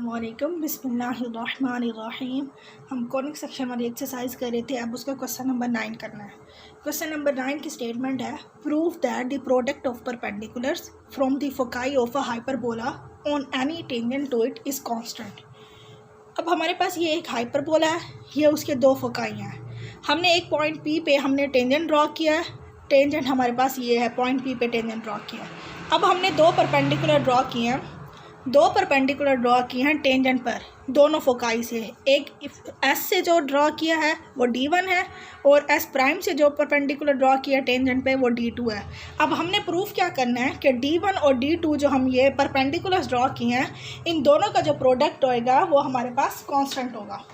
अस्सलामुअलैकुम बिस्मिल्लाहिर्रहमानिर्रहीम। हम कॉनिक सेक्शन वाली एक्सरसाइज कर रहे थे, अब उसका क्वेश्चन नंबर 9 करना है। क्वेश्चन नंबर 9 की स्टेटमेंट है, prove that the product of perpendiculars from the foci of a hyperbola on any tangent to it is constant. अब हमारे पास ये एक हाइपरबोला है, ये उसके दो फोकाई हैं। हमने एक पॉइंट पी पे हमने टेंजेंट ड्रॉ किया है, टेंजेंट हमारे पास ये है, पॉइंट पी पे टेंजेंट ड्रॉ किया है। अब हमने दो परपेंडिकुलर ड्रॉ किए हैं टेंजेंट पर, दोनों फोकाई से। एक एस से जो ड्रॉ किया है वो D1 है, और एस प्राइम से जो परपेंडिकुलर ड्रॉ किया टेंजेंट पे वो D2 है। अब हमने प्रूफ क्या करना है कि D1 और D2 जो हम ये परपेंडिकुलर्स ड्रॉ किए हैं, इन दोनों का जो प्रोडक्ट होएगा वो हमारे पास कांस्टेंट होगा।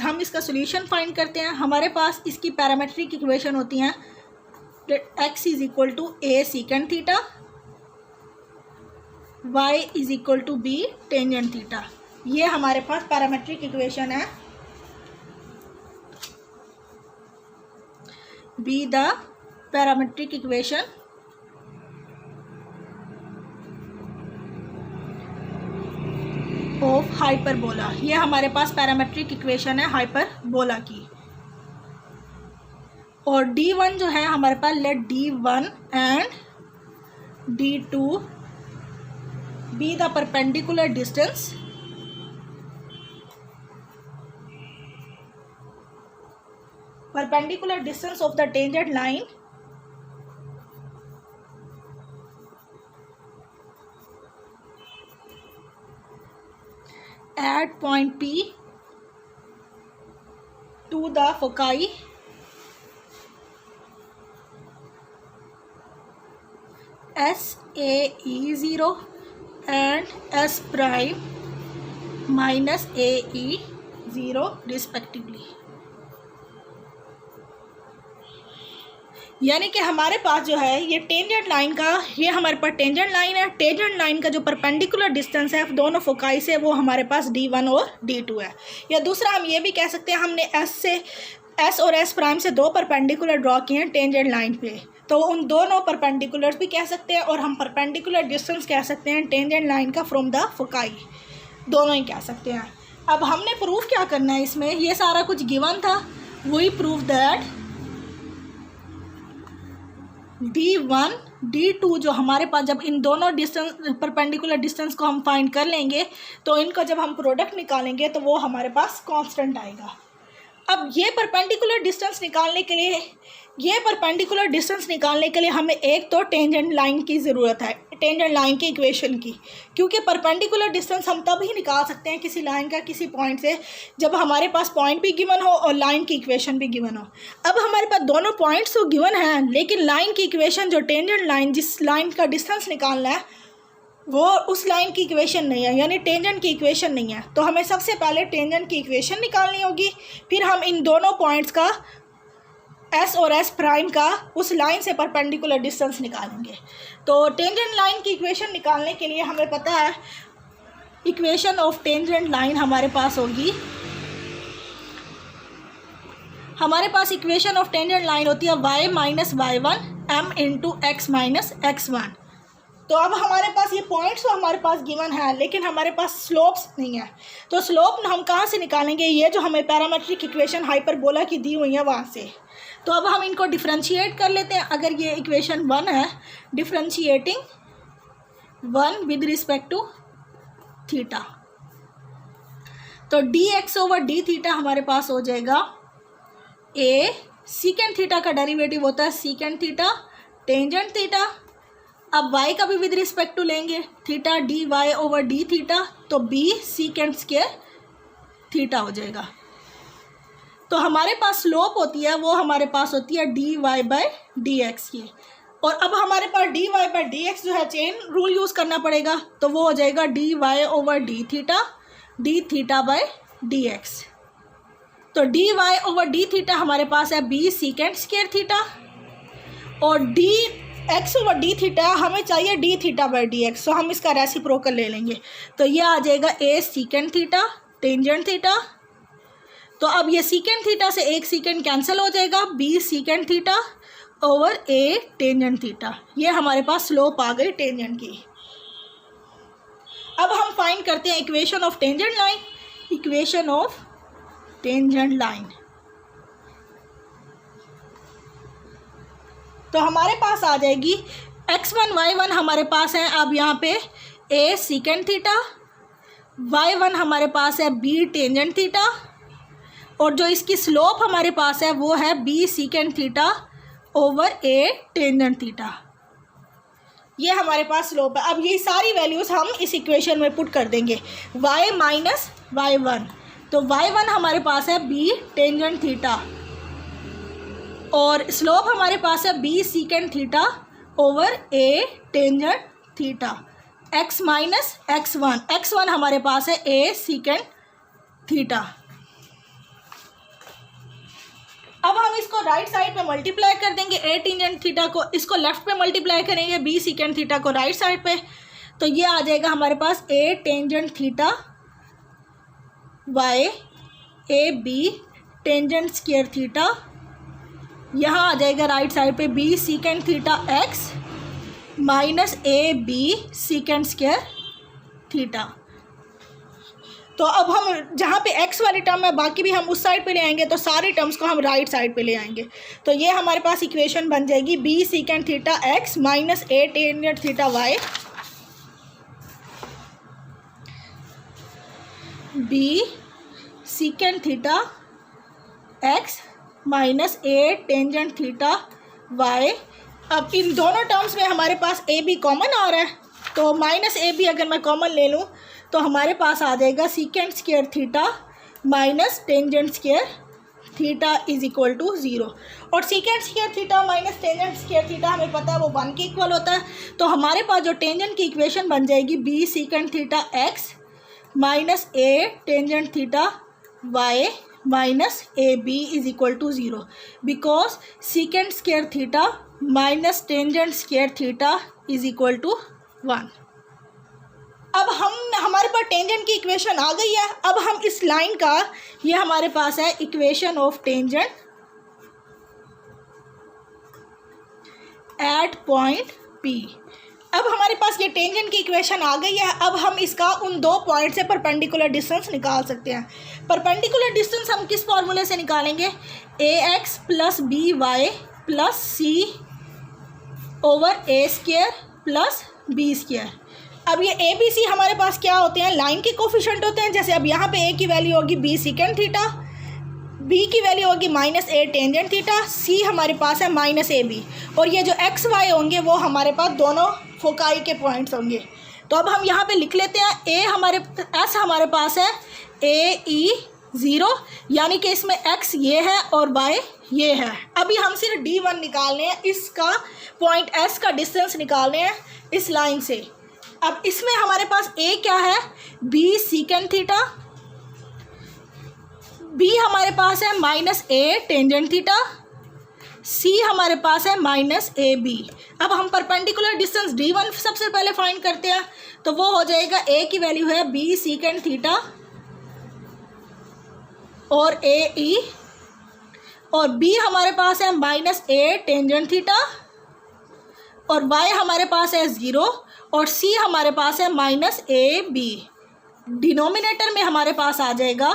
हम इसका सोल्यूशन फाइंड करते हैं। हमारे पास इसकी पैरामेट्रिक इक्वेशन होती हैं, x is equal to a secant theta, y is equal to b tangent theta. ये हमारे पास पैरामेट्रिक इक्वेशन है। b the parametric equation of hyperbola. ये हमारे पास पैरामेट्रिक इक्वेशन है हाइपरबोला की। और D1 जो है हमारे पास, let D1 and D2 be the perpendicular distance of the tangent line at point P to the foci SAE0 and S prime minus AE0 respectively. यानी कि हमारे पास जो है ये टेंजेंट लाइन का, ये हमारे पास टेंजेंट लाइन है। टेंजेंट लाइन का जो परपेंडिकुलर डिस्टेंस है दोनों फोकाई से, वो हमारे पास D1 और D2 है। या दूसरा हम ये भी कह सकते हैं, हमने S और S प्राइम से दो परपेंडिकुलर ड्रॉ किए हैं टेंजेंट लाइन पे, तो उन दोनों परपेंडिकुलर्स भी कह सकते हैं, और हम परपेंडिकुलर डिस्टेंस कह सकते हैं टेंजेंट लाइन का फ्रॉम द फोकाई, दोनों ही कह सकते हैं। अब हमने प्रूफ क्या करना है इसमें, ये सारा कुछ गिवन था। We prove that D1 D2 जो हमारे पास, जब इन दोनों डिस्टेंस परपेंडिकुलर डिस्टेंस को हम फाइंड कर लेंगे तो इनका जब हम प्रोडक्ट निकालेंगे तो वो हमारे पास कांस्टेंट आएगा। अब ये परपेंडिकुलर डिस्टेंस निकालने के लिए हमें एक तो टेंजेंट लाइन की ज़रूरत है, टेंजेंट लाइन की इक्वेशन की, क्योंकि परपेंडिकुलर डिस्टेंस हम तब ही निकाल सकते हैं किसी लाइन का किसी पॉइंट से जब हमारे पास पॉइंट भी गिवन हो और लाइन की इक्वेशन भी गिवन हो। अब हमारे पास दोनों पॉइंट्स तो गिवन हैं, लेकिन लाइन की इक्वेशन, जो टेंजेंट लाइन जिस लाइन का डिस्टेंस निकालना है वो उस लाइन की इक्वेशन नहीं है, यानी टेंजेंट की इक्वेशन नहीं है। तो हमें सबसे पहले टेंजेंट की इक्वेशन निकालनी होगी, फिर हम इन दोनों पॉइंट्स का S और S प्राइम का उस लाइन से परपेंडिकुलर डिस्टेंस निकालेंगे। तो टेंजेंट लाइन की इक्वेशन निकालने के लिए हमें पता है, इक्वेशन ऑफ टेंजेंट लाइन हमारे पास होगी, हमारे पास इक्वेशन ऑफ टेंजेंट लाइन होती है y minus y1 m into x minus x1। तो अब हमारे पास ये पॉइंट्स तो हमारे पास गिवन है, लेकिन हमारे पास स्लोप्स नहीं है। तो स्लोप हम कहाँ से निकालेंगे, ये जो हमें पैरामेट्रिक इक्वेशन हाइपरबोला की दी हुई है वहाँ से। तो अब हम इनको डिफरेंशिएट कर लेते हैं। अगर ये इक्वेशन 1 है, differentiating 1 with respect to theta, तो dx ओवर डी थीटा हमारे पास हो जाएगा a, सीकेंट थीटा का डेरिवेटिव होता है सीकेंट थीटा टेंजेंट थीटा। अब y का भी विद रिस्पेक्ट टू लेंगे, theta dy over d theta, तो b सीकेंट स्क्वायर थीटा हो जाएगा। तो हमारे पास स्लोप होती है, वो हमारे पास होती है dy बाई dx की। और अब हमारे पास dy बाई dx जो है, चेन रूल यूज़ करना पड़ेगा, तो वो हो जाएगा dy over d theta by dx। तो dy ओवर डी थीटा हमारे पास है b सीकेंट स्क्वायर थीटा, और dx ओवर डी थीटा हमें चाहिए d थीटा बाई dx, तो हम इसका रेसिप्रोकल ले लेंगे। तो ये आ जाएगा a secant theta tangent theta. तो अब ये सीकेंट थीटा से एक सीकेंट कैंसिल हो जाएगा, b secant theta over a tangent theta. ये हमारे पास स्लोप आ गई टेंजेंट की। फाइंड करते हैं equation of tangent line. Equation of tangent line, तो हमारे पास आ जाएगी x1 y1 हमारे पास है अब यहाँ पे a सीकेंट थीटा, y1 हमारे पास है b टेंजेंट थीटा, और जो इसकी स्लोप हमारे पास है वो है b secant theta over a tangent theta. ये हमारे पास स्लोप है। अब ये सारी वैल्यूज़ हम इस इक्वेशन में पुट कर देंगे, y माइनस y1, तो y1 हमारे पास है b टेंजेंट थीटा और स्लोप हमारे पास है b secant theta over a tangent theta. x minus x1 हमारे पास है a सीकेंट थीटा। अब हम इसको राइट साइड पे मल्टीप्लाई कर देंगे, a टेंजेंट थीटा को इसको लेफ्ट पे मल्टीप्लाई करेंगे, b सीकेंट थीटा को राइट साइड पे, तो ये आ जाएगा हमारे पास a tangent theta y a b tangent square theta, यहाँ आ जाएगा राइट साइड पे b secant theta x minus a b secant square theta. तो अब हम जहाँ पे x वाली टर्म है बाकी भी हम उस साइड पे ले आएंगे, तो सारी टर्म्स को हम राइट साइड पे ले आएंगे। तो ये हमारे पास इक्वेशन बन जाएगी b secant theta x minus a tangent theta y, b secant theta x minus a tangent theta y। अब इन दोनों टर्म्स में हमारे पास ए बी कॉमन आ रहा है, तो माइनस ए बी अगर मैं कॉमन ले लूँ तो हमारे पास आ जाएगा secant square theta minus tangent square theta is equal to 0। और secant square theta minus tangent square theta हमें पता है वो 1 के इक्वल होता है। तो हमारे पास जो टेंजेंट की इक्वेशन बन जाएगी b secant theta x minus a tangent theta y minus a b is equal to 0, because secant square theta minus tangent square theta is equal to 1। अब हमारे पास टेंजेंट की इक्वेशन आ गई है। अब हम इस लाइन का, ये हमारे पास है equation of tangent at point P। अब हमारे पास ये टेंजेंट की इक्वेशन आ गई है। अब हम इसका उन दो पॉइंट से परपेंडिकुलर डिस्टेंस निकाल सकते हैं। परपेंडिकुलर डिस्टेंस हम किस फॉर्मूले से निकालेंगे, ax plus b y plus c over a square plus b square. अब ये ए बी सी हमारे पास क्या होते हैं, लाइन के कोफिशिएंट होते हैं। जैसे अब यहाँ पे ए की वैल्यू होगी बी सीकेंट थीटा, बी की वैल्यू होगी माइनस ए टेंजेंट थीटा, सी हमारे पास है माइनस ए बी, और ये जो एक्स वाई होंगे वो हमारे पास दोनों फोकाई के पॉइंट्स होंगे। तो अब हम यहाँ पे लिख लेते हैं एस हमारे पास है ए ई 0, यानी कि इसमें x ये है और y ये है। अभी हम सिर्फ D1 निकालने हैं, इसका पॉइंट S का डिस्टेंस निकालने हैं इस लाइन से। अब इसमें हमारे पास a क्या है, b सीकेंट थीटा, b हमारे पास है minus a tangent theta, c हमारे पास है माइनस ए बी। अब हम परपेंडिकुलर डिस्टेंस D1 सबसे पहले फाइंड करते हैं, तो वो हो जाएगा a की वैल्यू है b सीकेंट थीटा और ए ई, और b हमारे पास है माइनस ए टेंजेंट थीटा, और y हमारे पास है 0, और c हमारे पास है माइनस ए बी। डिनोमिनेटर में हमारे पास आ जाएगा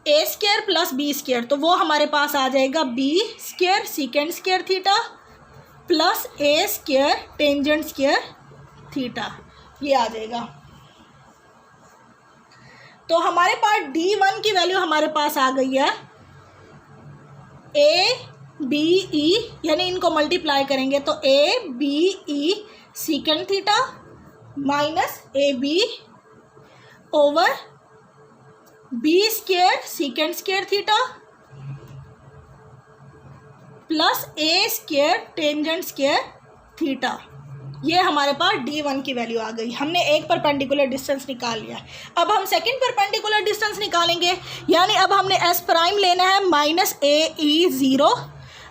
a square plus b square, तो वो हमारे पास आ जाएगा b square secant square theta plus a square tangent square theta, ये आ जाएगा। तो हमारे पास D1 की वैल्यू हमारे पास आ गई है ए बी ई, यानी इनको मल्टीप्लाई करेंगे तो a b e secant theta minus a b over b square secant square theta plus a square tangent square theta. ये हमारे पास D1 की वैल्यू आ गई। हमने एक परपेंडिकुलर डिस्टेंस निकाल लिया। अब हम सेकंड परपेंडिकुलर डिस्टेंस निकालेंगे, यानी अब हमने S प्राइम लेना है माइनस ए ई 0।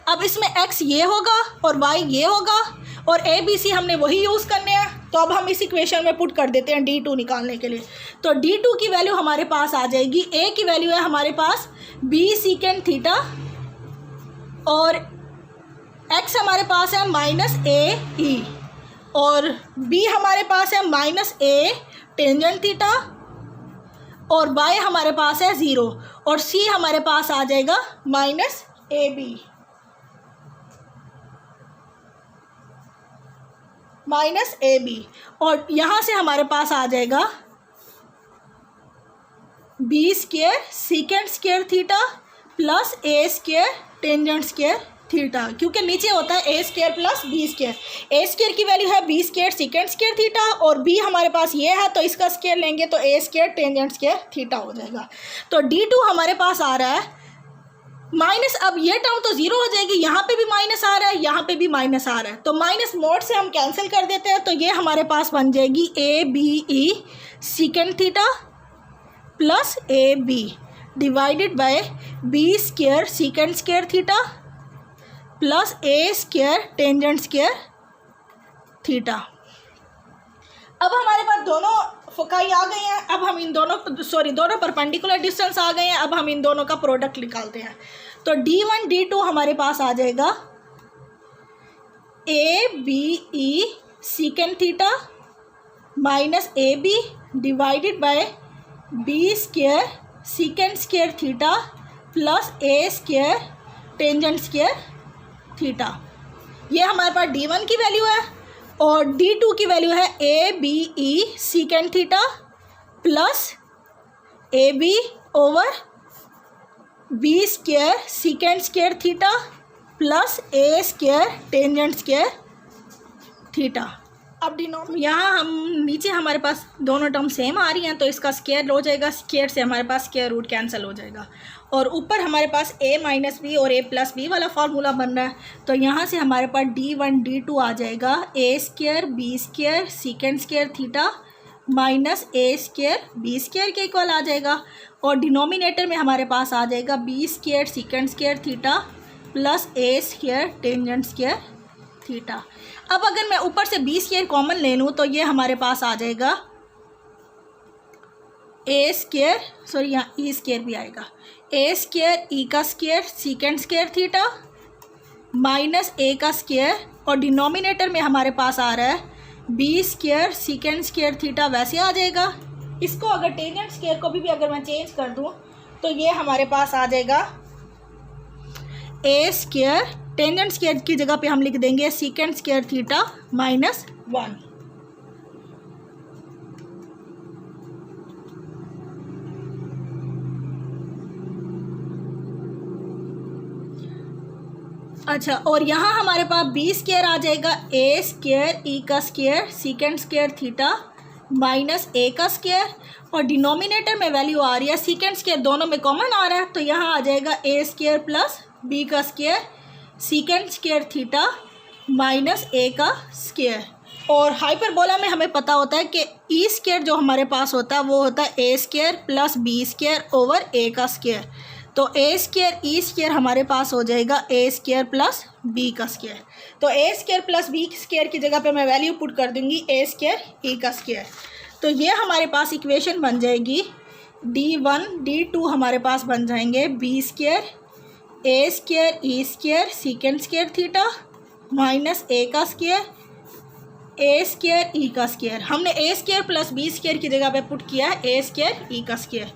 अब इसमें x ये होगा और y ये होगा, और ए बी सी हमने वही यूज़ करने हैं। तो अब हम इस इक्वेशन में पुट कर देते हैं D2 निकालने के लिए। तो D2 की वैल्यू हमारे पास आ जाएगी, a की वैल्यू है हमारे पास b सीकेंट थीटा, और x हमारे पास है माइनस ए ई, और b हमारे पास है माइनस ए टेंजेंट थीटा, और y हमारे पास है 0, और c हमारे पास आ जाएगा minus a b, minus a b, और यहाँ से हमारे पास आ जाएगा b square secant square theta plus a square tangent square theta, क्योंकि नीचे होता है a square plus b square. A square की वैल्यू है b square secant square theta, और बी हमारे पास ये है तो इसका स्क्वायर लेंगे तो a square tangent square theta हो जाएगा। तो D2 हमारे पास आ रहा है माइनस, अब ये टर्म तो जीरो हो जाएगी, यहाँ पे भी माइनस आ रहा है, यहाँ पे भी माइनस आ रहा है, तो माइनस मोड से हम कैंसिल कर देते हैं, तो ये हमारे पास बन जाएगी a b e secant theta plus a b divided by b square secant square theta plus a square tangent square theta. अब हमारे पास दोनों फोकाई आ गए हैं, अब हम इन दोनों दोनों परपेंडिकुलर डिस्टेंस आ गए हैं, अब हम इन दोनों का प्रोडक्ट निकालते हैं। तो D1 D2 हमारे पास आ जाएगा a b e secant theta minus a b divided by b square secant square theta plus a square tangent square theta. ये हमारे पास D1 की वैल्यू है, और D2 की वैल्यू है a b e secant theta plus a b over b square secant square theta plus a square tangent square theta. अब यहाँ हम नीचे हमारे पास दोनों टर्म सेम आ रही हैं, तो इसका स्क्वायर हो जाएगा, स्क्वायर से हमारे पास स्क्वायर रूट कैंसिल हो जाएगा, और ऊपर हमारे पास a माइनस बी और a प्लस बी वाला फार्मूला बन रहा है, तो यहाँ से हमारे पास D1 D2 आ जाएगा a square b square secant square theta minus a square b square के इक्वल आ जाएगा, और डिनोमिनेटर में हमारे पास आ जाएगा b square secant square theta plus a square tangent square theta. अब अगर मैं ऊपर से बी स्क्वायर कॉमन ले लूँ तो ये हमारे पास आ जाएगा ए स्क्वायर, सॉरी यहाँ ई स्क्वायर भी आएगा, ए स्क्वायर ई का square secant square theta minus a का स्क्वायर, और डिनोमिनेटर में हमारे पास आ रहा है b square secant square theta, वैसे आ जाएगा। इसको अगर टेंजेंट स्क्वायर को भी अगर मैं चेंज कर दूँ तो ये हमारे पास आ जाएगा ए स्क्वायर, टेंजेंट स्क्वायर की जगह पे हम लिख देंगे सीकेंड स्क्वायर थीटा माइनस 1। अच्छा, और यहाँ हमारे पास बी स्क्वायर आ जाएगा ए स्क्वायर ई का square secant square theta minus a का स्क्वायर, और डिनोमिनेटर में वैल्यू आ रही है सीकेंड स्क्वायर दोनों में कॉमन आ रहा है, तो यहाँ आ जाएगा ए स्क्वायर प्लस बी का square secant square theta minus a का स्क्वायर। और हाइपरबोला में हमें पता होता है कि ई स्क्वायर जो हमारे पास होता है वो होता है a square plus b square over a का स्क्वायर, तो ए स्क्वायर ई स्क्वायर हमारे पास हो जाएगा ए स्क्वायर प्लस बी का स्क्वायर। तो a square plus b square की जगह पे मैं वैल्यू पुट कर दूंगी ए स्क्वायर ई का स्क्वायर, तो ये हमारे पास इक्वेशन बन जाएगी D1 D2 हमारे पास बन जाएंगे b square a square e square secant square theta minus a का स्क्वायर ए स्क्वायर ई का स्क्वायर। हमने a square plus b square की जगह पे पुट किया है ए स्क्वायर ई का स्क्वायर,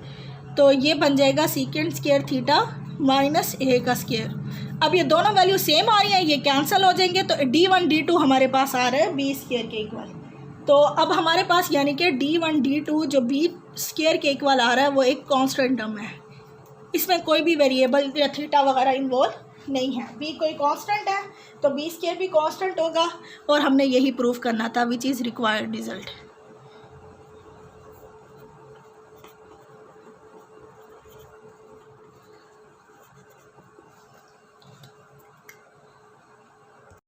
तो ये बन जाएगा सीकेंड स्क्वायर थीटा माइनस ए का स्क्वायर। अब ये दोनों वैल्यू सेम आ रही हैं, ये कैंसिल हो जाएंगे, तो D1 D2 हमारे पास आ रहा है बी स्क्वायर के इक्वल। तो अब हमारे पास यानी कि D1 D2 जो बी स्क्वायर के इक्वल आ रहा है वो एक कांस्टेंट टर्म है, इसमें कोई भी वेरिएबल या थीटा वगैरह इन्वॉल्व नहीं है, बी कोई कांस्टेंट है तो बी स्क्वायर भी कांस्टेंट होगा, और हमने यही प्रूफ करना था विच इज़ रिक्वायर्ड रिजल्ट।